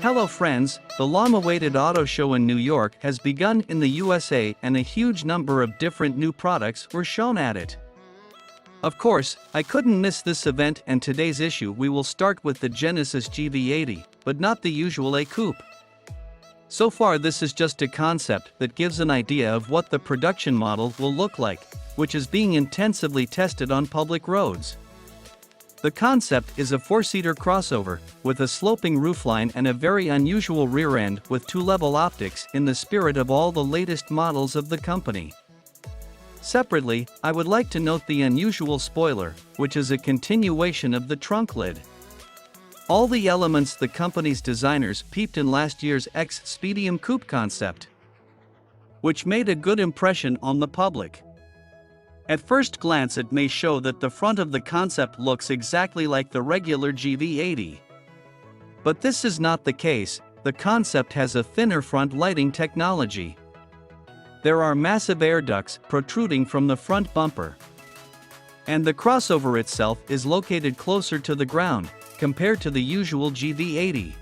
Hello friends, the long-awaited auto show in New York has begun in the USA and a huge number of different new products were shown at it. Of course, I couldn't miss this event, and today's issue we will start with the Genesis GV80, but not the usual A coupe. So far this is just a concept that gives an idea of what the production model will look like, which is being intensively tested on public roads. The concept is a 4-seater crossover, with a sloping roofline and a very unusual rear end with 2-level optics in the spirit of all the latest models of the company. Separately, I would like to note the unusual spoiler, which is a continuation of the trunk lid. All the elements the company's designers peeped in last year's X Speedium Coupe concept, which made a good impression on the public. At first glance it may show that the front of the concept looks exactly like the regular GV80. But this is not the case. The concept has a thinner front lighting technology. There are massive air ducts protruding from the front bumper. And the crossover itself is located closer to the ground, compared to the usual GV80.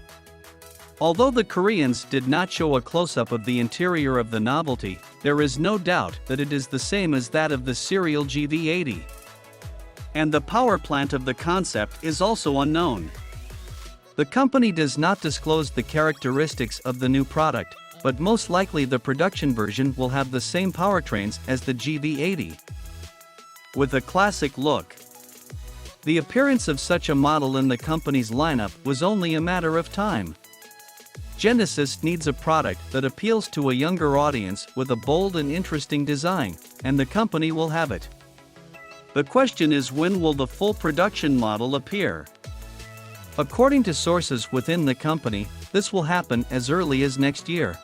Although the Koreans did not show a close-up of the interior of the novelty, there is no doubt that it is the same as that of the serial GV80. And the power plant of the concept is also unknown. The company does not disclose the characteristics of the new product, but most likely the production version will have the same powertrains as the GV80, with a classic look. The appearance of such a model in the company's lineup was only a matter of time. Genesis needs a product that appeals to a younger audience with a bold and interesting design, and the company will have it. The question is, when will the full production model appear? According to sources within the company, this will happen as early as next year.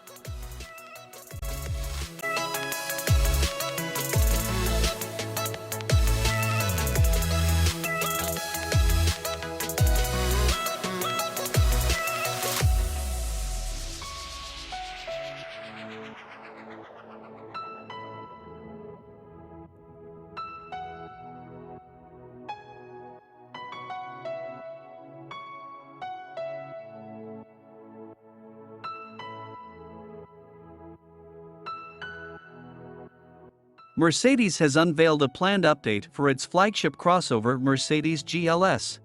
Mercedes has unveiled a planned update for its flagship crossover Mercedes GLS.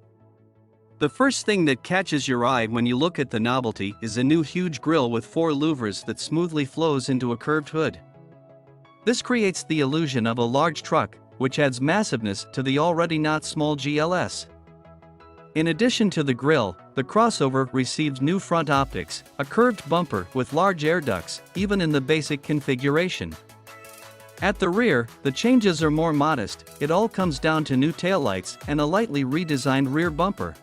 The first thing that catches your eye when you look at the novelty is a new huge grille with 4 louvers that smoothly flows into a curved hood. This creates the illusion of a large truck, which adds massiveness to the already not small GLS. In addition to the grille, the crossover receives new front optics, a curved bumper with large air ducts, even in the basic configuration. At the rear, the changes are more modest. It all comes down to new taillights and a lightly redesigned rear bumper.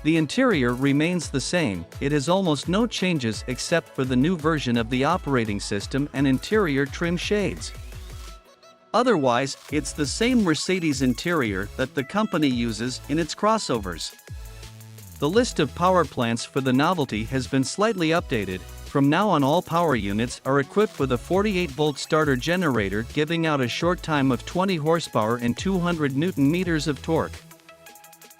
The interior remains the same. It has almost no changes except for the new version of the operating system and interior trim shades. Otherwise, it's the same Mercedes interior that the company uses in its crossovers. The list of power plants for the novelty has been slightly updated. From now on, all power units are equipped with a 48-volt starter generator giving out a short time of 20 horsepower and 200 Nm of torque.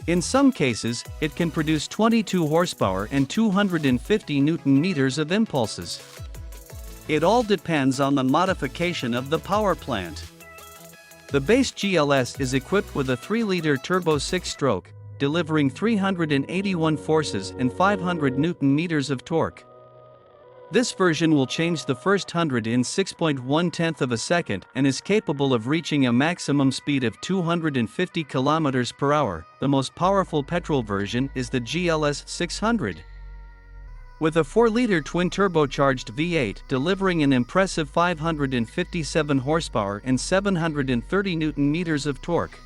In some cases, it can produce 22 horsepower and 250 Nm of impulses. It all depends on the modification of the power plant. The base GLS is equipped with a 3-liter turbo 6-stroke, delivering 381 forces and 500 Nm of torque. This version will change the first 100 in 6.1 of a second and is capable of reaching a maximum speed of 250 km per hour. The most powerful petrol version is the GLS 600. With a 4-liter twin-turbocharged V8 delivering an impressive 557 horsepower and 730 Nm of torque.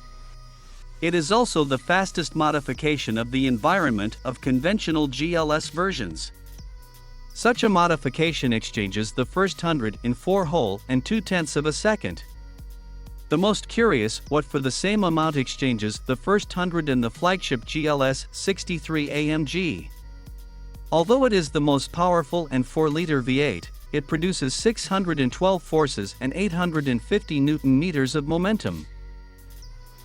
It is also the fastest modification of the environment of conventional GLS versions. Such a modification exchanges the first 100 in 4 whole and 2/10 of a second. The most curious, what for the same amount exchanges the first 100 in the flagship GLS 63 AMG. Although it is the most powerful and 4-liter V8, it produces 612 forces and 850 Nm of momentum.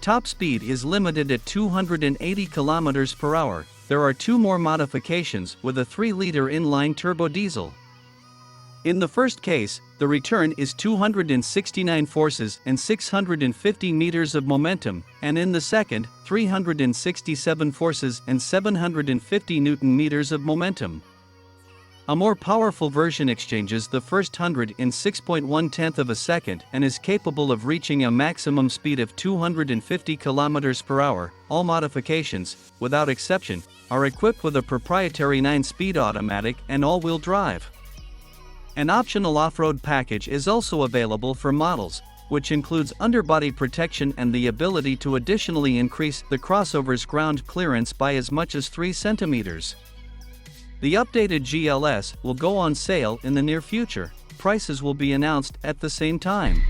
Top speed is limited at 280 km per hour, there are two more modifications with a 3-liter inline turbo diesel. In the first case, the return is 269 forces and 650 meters of momentum, and in the second, 367 forces and 750 newton meters of momentum. A more powerful version exchanges the first 100 in 6.1 of a second and is capable of reaching a maximum speed of 250 km per hour. All modifications, without exception, are equipped with a proprietary 9-speed automatic and all-wheel drive. An optional off-road package is also available for models, which includes underbody protection and the ability to additionally increase the crossover's ground clearance by as much as 3 centimeters. The updated GLS will go on sale in the near future. Prices will be announced at the same time.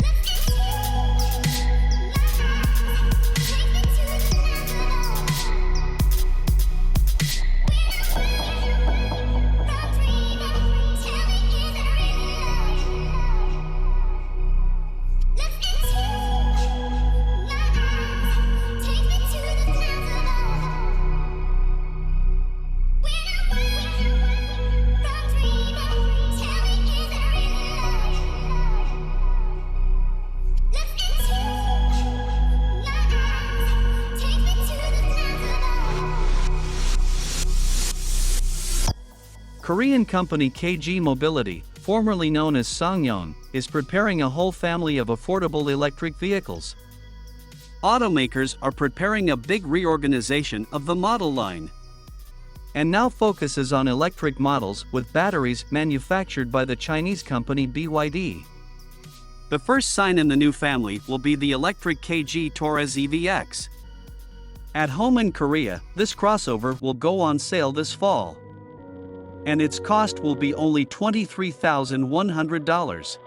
Korean company KG Mobility, formerly known as Ssangyong, is preparing a whole family of affordable electric vehicles. Automakers are preparing a big reorganization of the model line, and now focuses on electric models with batteries manufactured by the Chinese company BYD. The first sign in the new family will be the electric KG Taurus EVX. At home in Korea, this crossover will go on sale this fall, and its cost will be only $23,100.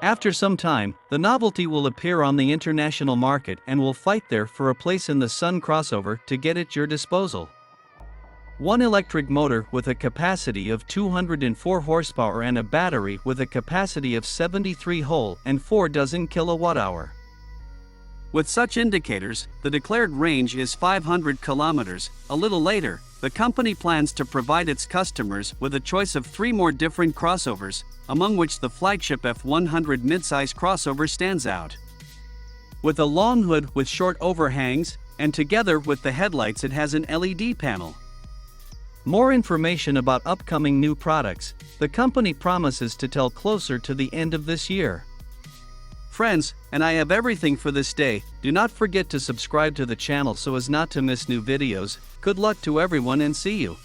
After some time, the novelty will appear on the international market and will fight there for a place in the Sun crossover to get at your disposal. One electric motor with a capacity of 204 horsepower and a battery with a capacity of 73 whole and 4 dozen kilowatt-hour. With such indicators, the declared range is 500 kilometers. A little later, the company plans to provide its customers with a choice of 3 more different crossovers, among which the flagship F100 midsize crossover stands out. With a long hood with short overhangs, and together with the headlights it has an LED panel. More information about upcoming new products, the company promises to tell closer to the end of this year. Friends, and I have everything for this day. Do not forget to subscribe to the channel so as not to miss new videos. Good luck to everyone and see you.